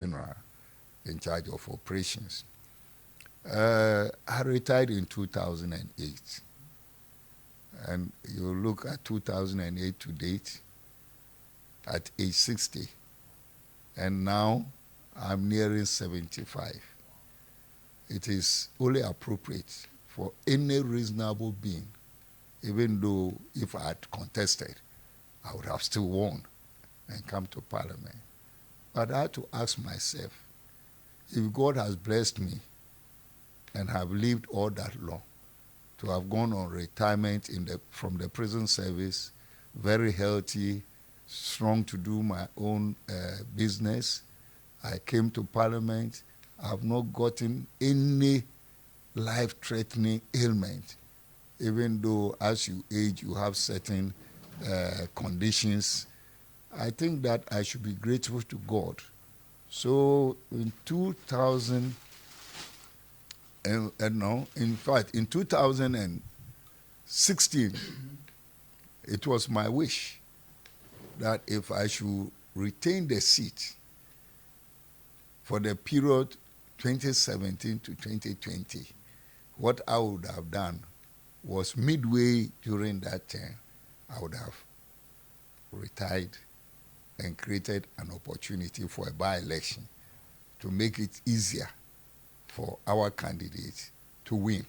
General in charge of operations. I retired in 2008. And you look at 2008 to date, at age 60. And now I'm nearing 75. It is only appropriate for any reasonable being, even though if I had contested, I would have still won and come to Parliament. But I had to ask myself, if God has blessed me and have lived all that long, to have gone on retirement from the prison service, very healthy, strong to do my own business. I came to Parliament. I have not gotten any life-threatening ailment, even though as you age, you have certain conditions. I think that I should be grateful to God. So in 2000, in fact, in 2016, it was my wish that if I should retain the seat for the period 2017 to 2020, what I would have done was midway during that term, I would have retired and created an opportunity for a by-election to make it easier for our candidate to win.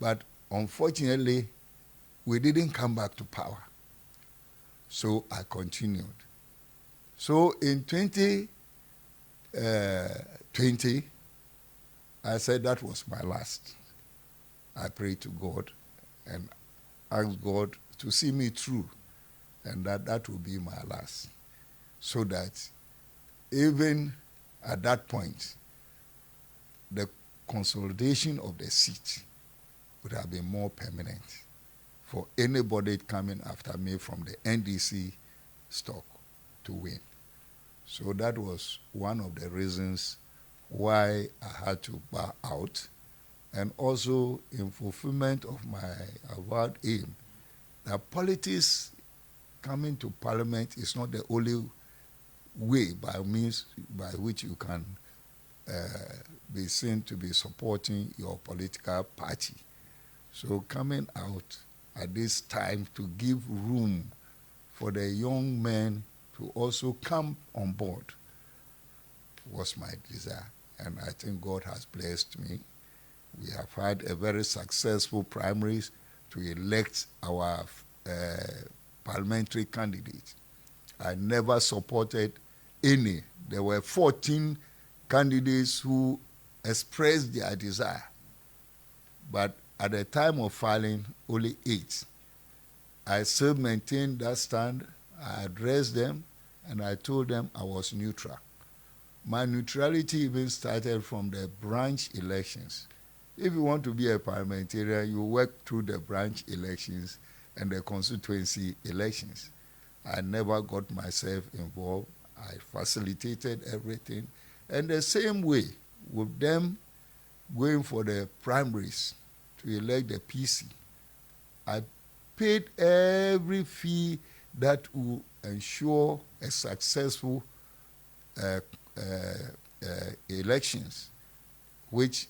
But unfortunately, we didn't come back to power. So I continued. So in 2020, I said that was my last. I prayed to God and asked God to see me through, and that will be my last. So that even at that point, the consolidation of the seat would have been more permanent for anybody coming after me from the NDC stock to win. So that was one of the reasons why I had to bow out, and also in fulfillment of my avowed aim that politics coming to Parliament is not the only way by which you can be seen to be supporting your political party. So coming out at this time to give room for the young men to also come on board was my desire. And I think God has blessed me. We have had a very successful primaries to elect our parliamentary candidate. I never supported any. There were 14 candidates who expressed their desire. But at the time of filing, only 8. I still maintained that stand. I addressed them, and I told them I was neutral. My neutrality even started from the branch elections. If you want to be a parliamentarian, you work through the branch elections and the constituency elections. I never got myself involved. I facilitated everything. And the same way, with them going for the primaries to elect the PC, I paid every fee that will ensure a successful elections, which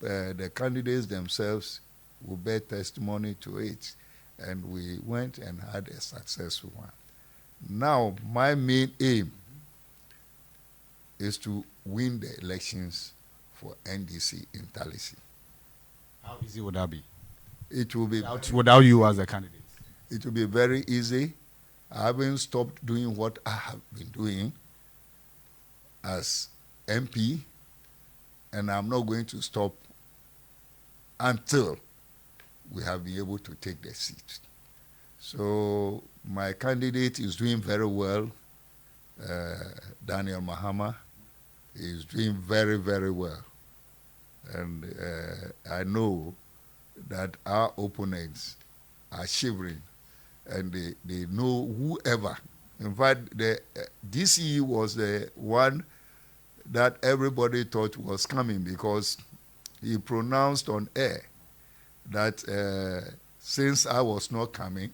the candidates themselves will bear testimony to it. And we went and had a successful one. Now, my main aim is to win the elections for NDC in Talensi. How easy would that be? It will be without you as a candidate. It will be very easy. I haven't stopped doing what I have been doing as MP, and I'm not going to stop until we have been able to take the seat. So my candidate is doing very well. Daniel Mahama is doing very, very well. And I know that our opponents are shivering, and they know whoever. In fact, the DCE was the one that everybody thought was coming, because he pronounced on air that since I was not coming,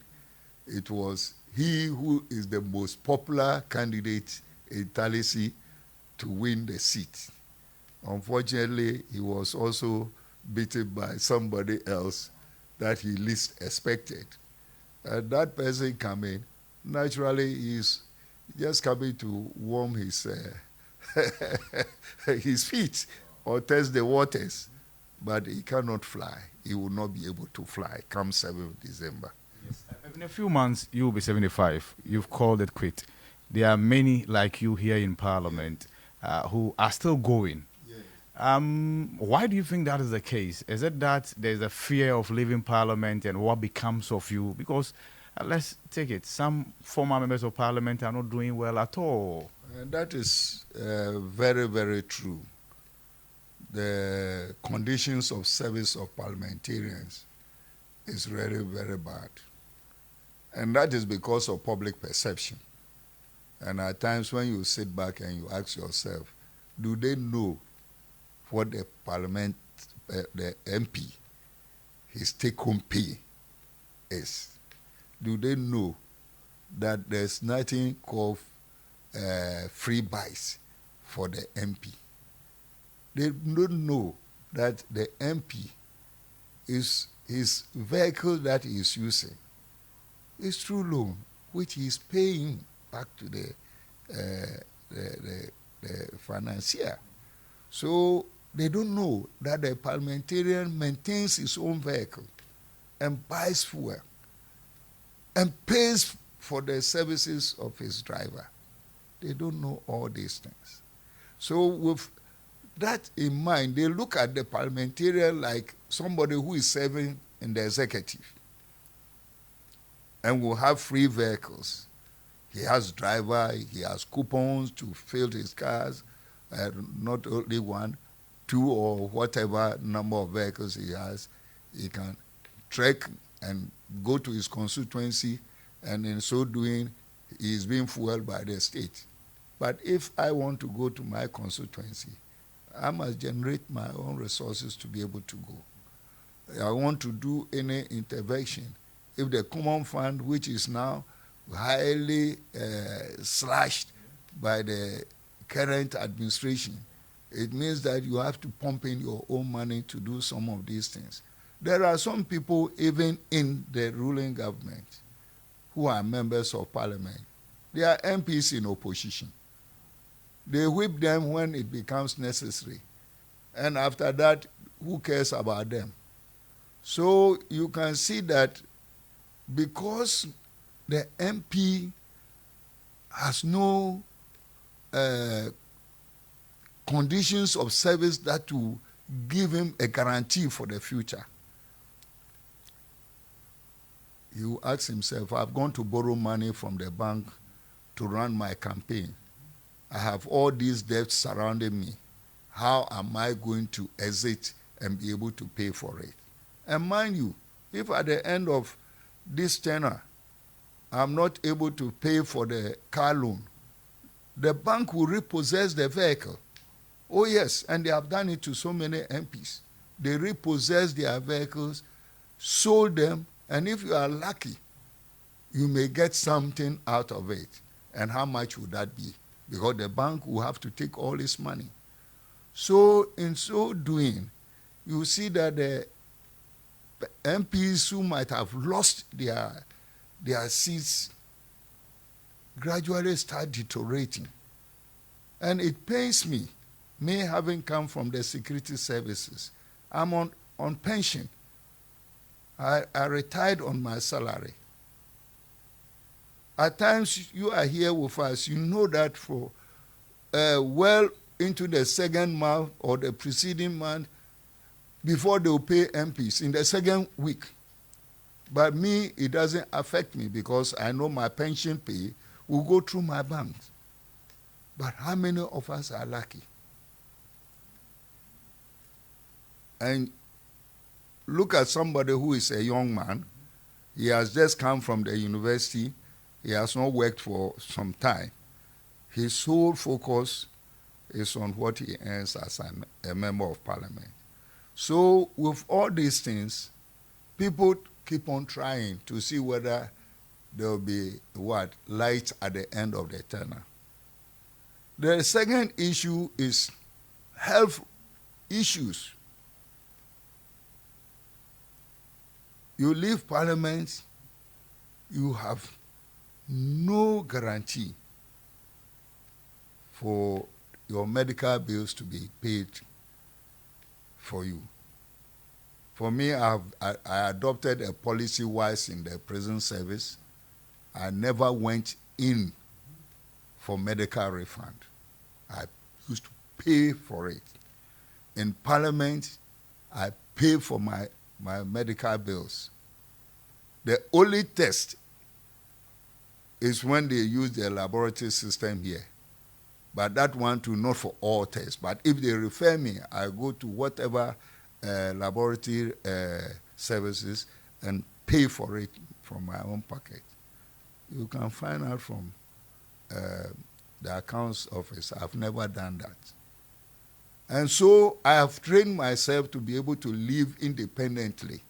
it was he who is the most popular candidate in Talensi to win the seat. Unfortunately, he was also beaten by somebody else that he least expected. And that person coming, naturally, he's just coming to warm his his feet or test the waters. But he cannot fly. He will not be able to fly come 7th December. Yes. In a few months, you will be 75. You've called it quit. There are many like you here in Parliament who are still going. Why do you think that is the case? Is it that there's a fear of leaving Parliament and what becomes of you? Because let's take it, some former members of Parliament are not doing well at all. And that is very, very true. The conditions of service of parliamentarians is really, very bad. And that is because of public perception. And at times when you sit back and you ask yourself, do they know what the parliament, the MP, his take-home pay is? Do they know that there's nothing called free buys for the MP? They don't know that the MP is his vehicle that he is using is through loan, which he is paying back to the financier. So they don't know that the parliamentarian maintains his own vehicle and buys fuel and pays for the services of his driver. They don't know all these things. So with that in mind, they look at the parliamentarian like somebody who is serving in the executive and will have free vehicles. He has driver, he has coupons to fill his cars, not only one, two or whatever number of vehicles he has. He can trek and go to his constituency, and in so doing, he is being fueled by the state. But if I want to go to my constituency, I must generate my own resources to be able to go. I want to do any intervention. If the common fund, which is now highly slashed by the current administration, it means that you have to pump in your own money to do some of these things. There are some people even in the ruling government who are members of parliament. They are MPs in opposition. They whip them when it becomes necessary. And after that, who cares about them? So you can see that because the MP has no conditions of service that will give him a guarantee for the future, you ask himself, I've gone to borrow money from the bank to run my campaign. I have all these debts surrounding me. How am I going to exit and be able to pay for it? And mind you, if at the end of this tenure, I'm not able to pay for the car loan, the bank will repossess the vehicle. Oh yes, and they have done it to so many MPs. They repossess their vehicles, sold them, and if you are lucky, you may get something out of it. And how much would that be? Because the bank will have to take all this money. So in so doing, you see that the MPs who might have lost their seats gradually start deteriorating. And it pains me having come from the security services. I'm on pension. I retired on my salary. At times you are here with us, you know that for well into the second month or the preceding month, before they will pay MPs, in the second week. But me, it doesn't affect me because I know my pension pay will go through my bank. But how many of us are lucky? And look at somebody who is a young man. He has just come from the university. He has not worked for some time. His sole focus is on what he earns as a member of parliament. So with all these things, people keep on trying to see whether there will be light at the end of the tunnel. The second issue is health issues. You leave Parliament, you have no guarantee for your medical bills to be paid for you. For me, I adopted a policy wise in the prison service. I never went in for medical refund. I used to pay for it. In Parliament, I pay for my medical bills. The only test is when they use the laboratory system here. But that one too, not for all tests. But if they refer me, I go to whatever laboratory services and pay for it from my own pocket. You can find out from the accounts office. I've never done that. And so I have trained myself to be able to live independently,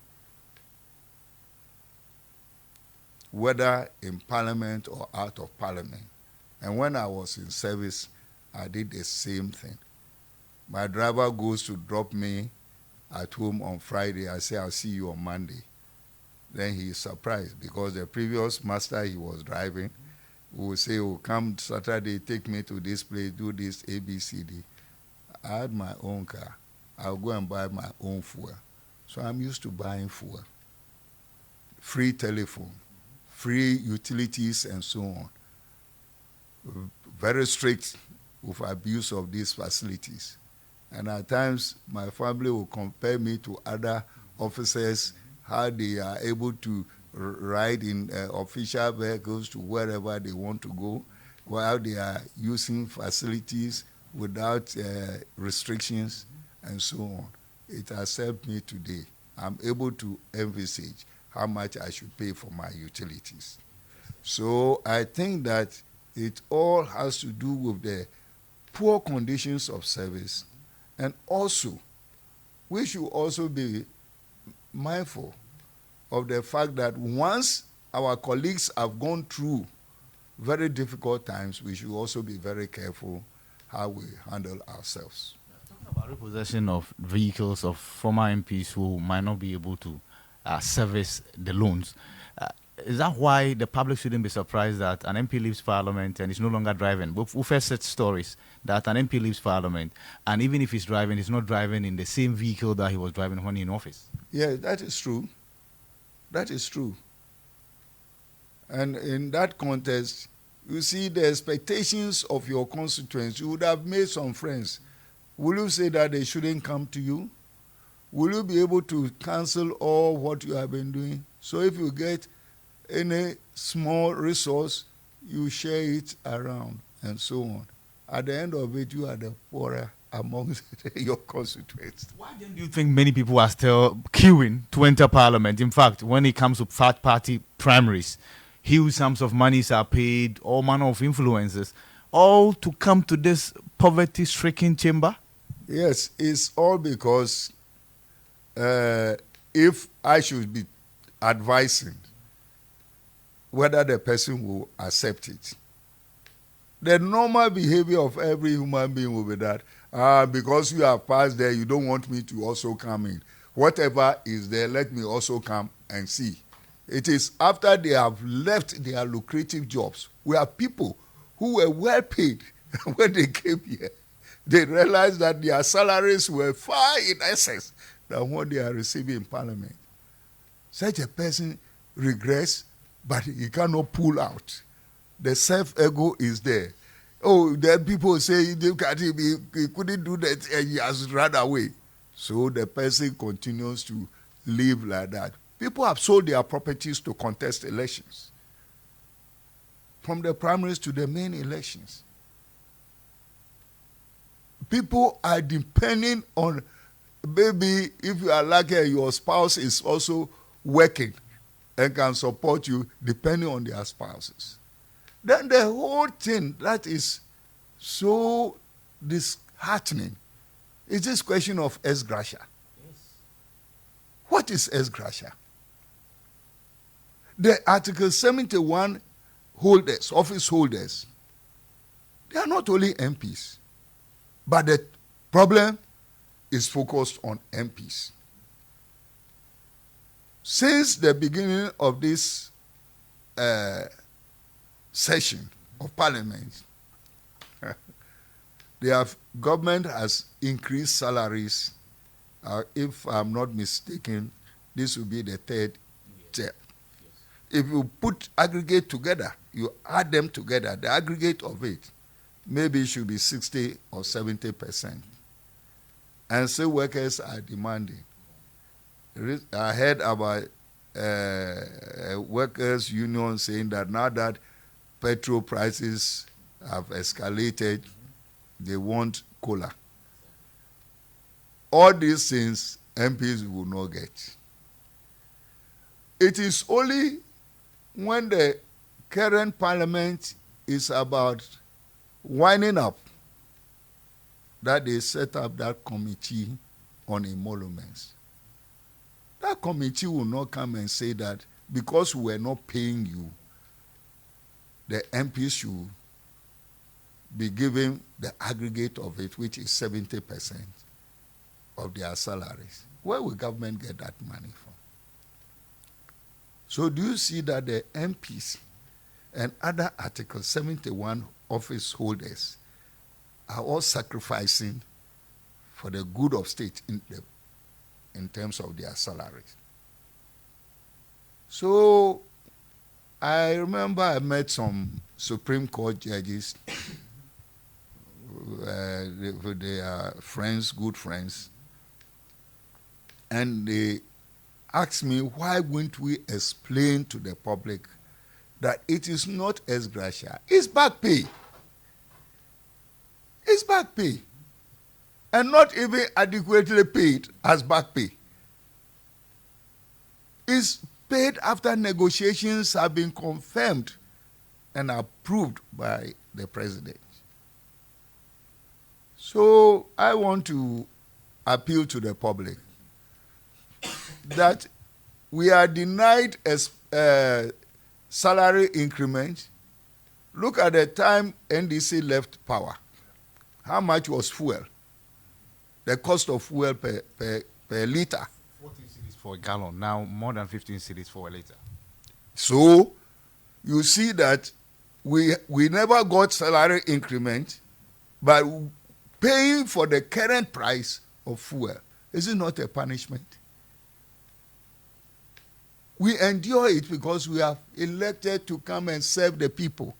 whether in Parliament or out of Parliament. And when I was in service, I did the same thing. My driver goes to drop me at home on Friday. I say, I'll see you on Monday. Then he is surprised because the previous master he was driving will say, oh, come Saturday, take me to this place, do this ABCD. I had my own car. I'll go and buy my own fuel. So I'm used to buying fuel. Free telephone, free utilities, and so on. Very strict with abuse of these facilities. And at times, my family will compare me to other officers, how they are able to ride in official vehicles to wherever they want to go, while they are using facilities without restrictions and so on. It has helped me today. I'm able to envisage how much I should pay for my utilities. So I think that it all has to do with the poor conditions of service. And also, we should also be mindful of the fact that once our colleagues have gone through very difficult times, we should also be very careful how we handle ourselves. Talking about repossession of vehicles of former MPs who might not be able to service the loans, is that why the public shouldn't be surprised that an MP leaves Parliament and is no longer driving? We've heard such stories that an MP leaves Parliament, and even if he's driving, he's not driving in the same vehicle that he was driving when in office. Yeah, that is true. That is true. And in that context, you see the expectations of your constituents. You would have made some friends. Will you say that they shouldn't come to you? Will you be able to cancel all what you have been doing? So if you get any small resource, you share it around and so on. At the end of it, you are the poorer amongst your constituents. Why then do you think many people are still queuing to enter Parliament? In fact, when it comes to third party primaries, huge sums of monies are paid, all manner of influences, all to come to this poverty-stricken chamber? Yes, it's all because if I should be advising whether the person will accept it, the normal behavior of every human being will be that, because you have passed there, you don't want me to also come in. Whatever is there, let me also come and see. It is after they have left their lucrative jobs. We have people who were well paid when they came here. They realized that their salaries were far in excess than what they are receiving in Parliament. Such a person regrets, but he cannot pull out. The self-ego is there. Oh, then people say he couldn't do that and he has run away. So the person continues to live like that. People have sold their properties to contest elections, from the primaries to the main elections. People are depending on, maybe if you are lucky, your spouse is also working and can support you, depending on their spouses. Then the whole thing that is so disheartening is this question of ex gratia. Yes. What is ex gratia? The Article 71 holders, office holders, They are not only MPs, but the problem is focused on MPs. Since the beginning of this session of Parliament, government has increased salaries. If I'm not mistaken, this will be the third term. If you put aggregate together, you add them together, the aggregate of it, maybe it should be 60 or 70%. And so workers are demanding. I heard about workers' union saying that now that petrol prices have escalated, they want cola. All these things MPs will not get. It is only when the current parliament is about winding up that they set up that committee on emoluments. That committee will not come and say that because we are not paying you, the MPs should be given the aggregate of it, which is 70% of their salaries. Where will government get that money from? So do you see that the MPs and other Article 71 office holders are all sacrificing for the good of state in terms of their salaries? So I remember I met some Supreme Court judges. They are friends, good friends. And they asked me, why wouldn't we explain to the public that it is not ex gratia, it's back pay. It's back pay. And not even adequately paid as back pay. It's paid after negotiations have been confirmed and approved by the president. So I want to appeal to the public that we are denied a salary increment. Look at the time NDC left power. How much was fuel? The cost of fuel per liter. 14 cedis for a gallon. Now more than 15 cedis for a liter. So you see that we never got salary increment, but paying for the current price of fuel. Is it not a punishment? We endure it because we are elected to come and serve the people.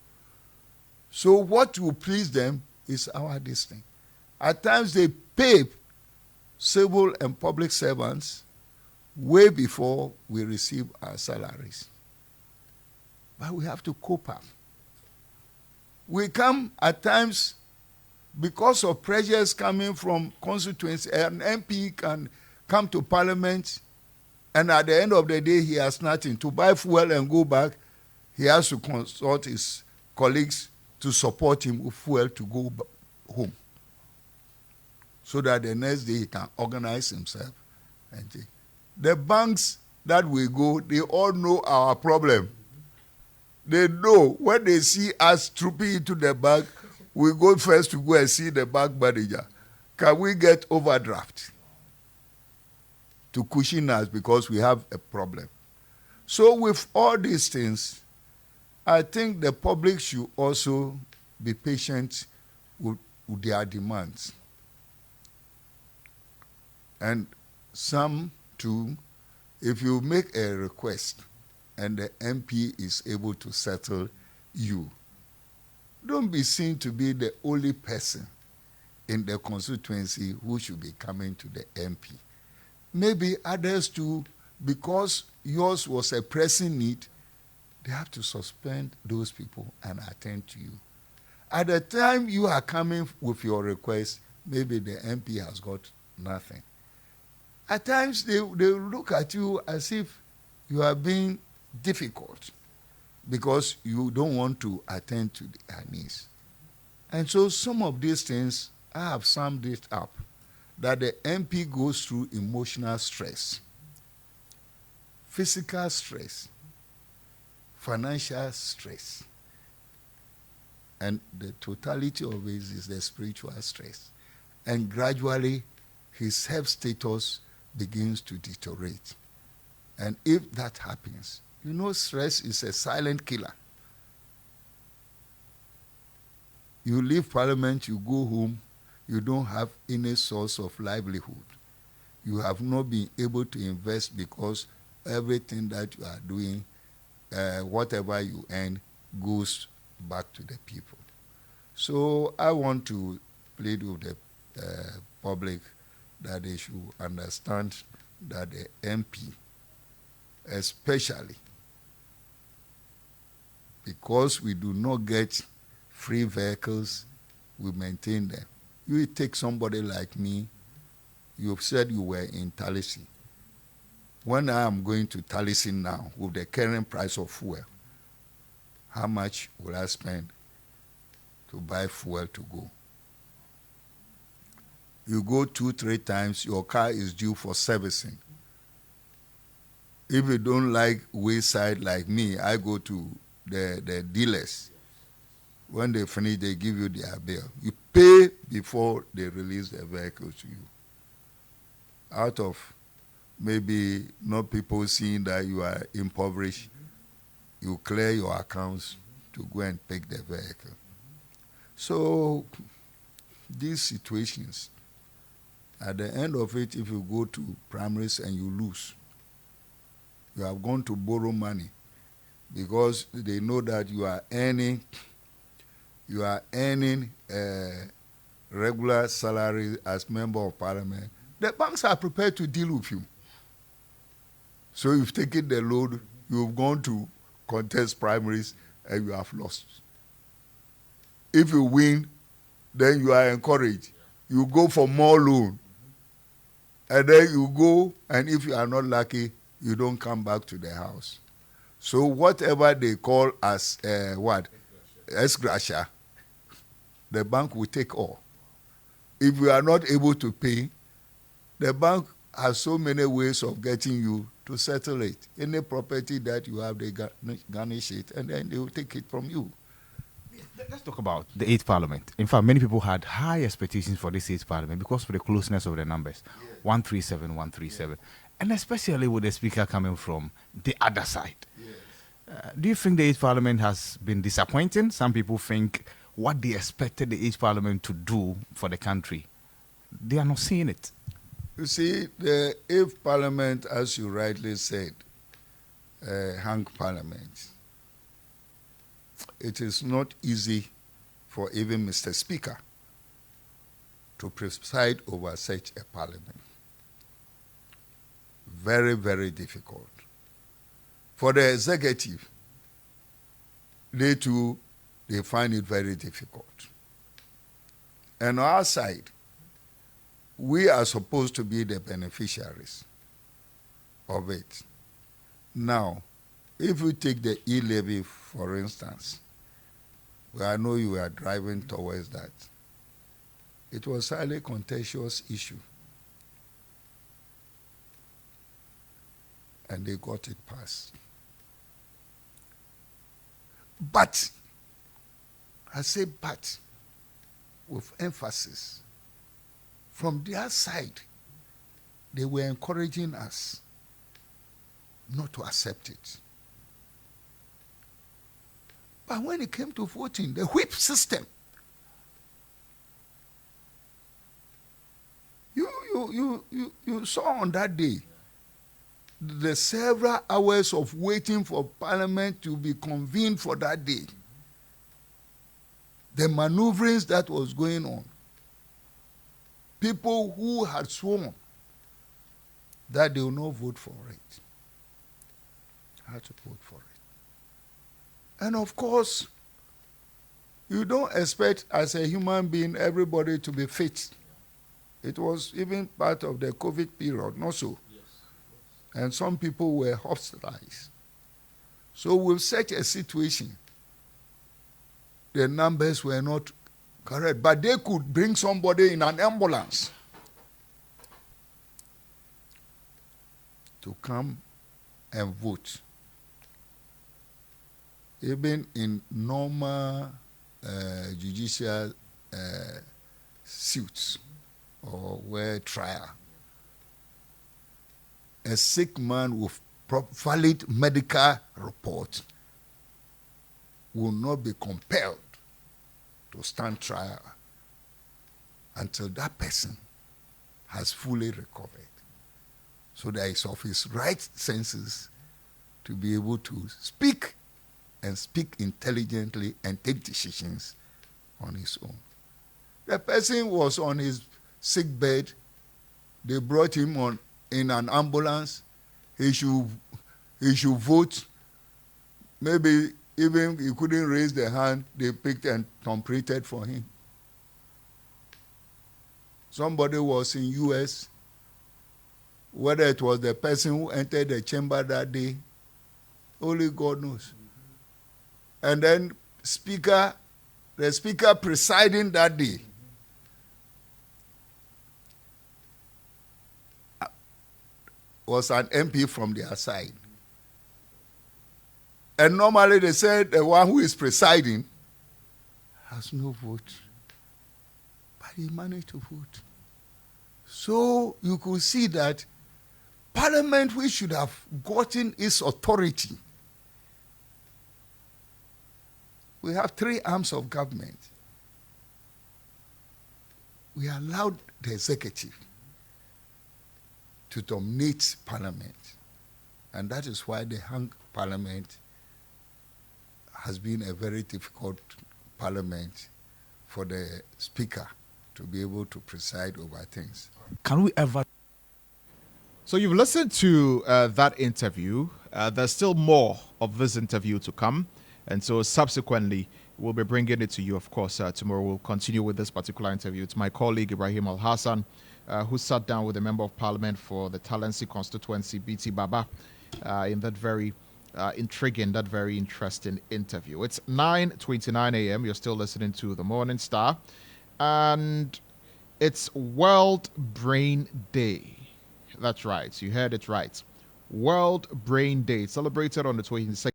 So what will please them is our destiny. At times they pay civil and public servants way before we receive our salaries. But we have to cope up. We come at times because of pressures coming from constituency. An MP can come to parliament and at the end of the day he has nothing. To buy fuel and go back, he has to consult his colleagues to support him with fuel to go home. So that the next day he can organize himself. And the banks that we go, they all know our problem. They know when they see us trooping into the bank, we go first to go and see the bank manager. Can we get overdraft to cushion us because we have a problem? So with all these things, I think the public should also be patient with their demands. And some too, if you make a request and the MP is able to settle you, don't be seen to be the only person in the constituency who should be coming to the MP. Maybe others too, because yours was a pressing need, they have to suspend those people and attend to you. At the time you are coming with your request, maybe the MP has got nothing. At times they look at you as if you are being difficult because you don't want to attend to their needs. And so some of these things, I have summed it up, that the MP goes through emotional stress, physical stress, financial stress. And the totality of it is the spiritual stress. And gradually, his health status begins to deteriorate. And if that happens, you know, stress is a silent killer. You leave Parliament, you go home, you don't have any source of livelihood. You have not been able to invest because everything that you are doing, whatever you earn, goes back to the people. So I want to plead with the public that they should understand that the MP, especially because we do not get free vehicles, we maintain them. You take somebody like me, you've said you were in Talensi. When I am going to Talensi now with the current price of fuel, how much will I spend to buy fuel to go? You go 2-3 times, your car is due for servicing. If you don't like wayside like me, I go to the dealers. When they finish, they give you their bill. You pay before they release the vehicle to you. Out of maybe not people seeing that you are impoverished, you clear your accounts to go and pick the vehicle. So these situations, at the end of it, if you go to primaries and you lose, you have gone to borrow money because they know that you are earning regular salary as member of parliament. The banks are prepared to deal with you. So you've taken the load, you've gone to contest primaries, and you have lost. If you win, then you are encouraged. You go for more loan. And then you go, and if you are not lucky, you don't come back to the house. So whatever they call as ex gratia, the bank will take all. If you are not able to pay, the bank has so many ways of getting you to settle it. Any property that you have, they garnish it, and then they will take it from you. Let's talk about the 8th Parliament. In fact, many people had high expectations for this 8th Parliament because of the closeness of the numbers. Yeah. 137, 137. Yeah. And especially with the Speaker coming from the other side. Yes. Do you think the 8th Parliament has been disappointing? Some people think what they expected the 8th Parliament to do for the country, they are not seeing it. You see, the 8th Parliament, as you rightly said, hung Parliament. It is not easy for even Mr. Speaker to preside over such a parliament. Very, very difficult. For the executive, they too, they find it very difficult. And on our side, we are supposed to be the beneficiaries of it. Now, if you take the e-levy, for instance, where I know you are driving towards that, it was a highly contentious issue. And they got it passed. But, I say but, with emphasis, from their side, they were encouraging us not to accept it. But when it came to voting, the whip system, you saw on that day the several hours of waiting for Parliament to be convened for that day. The maneuverings that was going on. People who had sworn that they will not vote for it had to vote for it. And of course, you don't expect as a human being everybody to be fit. It was even part of the COVID period, not so. Yes. And some people were hospitalized. So with such a situation, the numbers were not correct. But they could bring somebody in an ambulance to come and vote. Even in normal judicial suits or where trial, a sick man with valid medical report will not be compelled to stand trial until that person has fully recovered. So that he's of his right senses to be able to speak and speak intelligently and take decisions on his own. The person was on his sick bed. They brought him on in an ambulance. He should vote. Maybe even he couldn't raise the hand. They picked and thumbprinted for him. Somebody was in US. Whether it was the person who entered the chamber that day, only God knows. And then the speaker presiding that day was an MP from their side. And normally they said the one who is presiding has no vote. But he managed to vote. So you could see that Parliament, which should have gotten its authority. We have 3 arms of government. We allowed the executive to dominate Parliament. And that is why the hung Parliament has been a very difficult Parliament for the Speaker to be able to preside over things. Can we ever... So you've listened to that interview. There's still more of this interview to come. And so subsequently, we'll be bringing it to you, of course. Tomorrow we'll continue with this particular interview. It's my colleague, Ibrahim Al-Hassan, who sat down with a member of parliament for the Talensi Constituency, BT Baba, in that very intriguing, that very interesting interview. It's 9:29 a.m. You're still listening to The Morning Star. And it's World Brain Day. That's right. You heard it right. World Brain Day. Celebrated on the 22nd.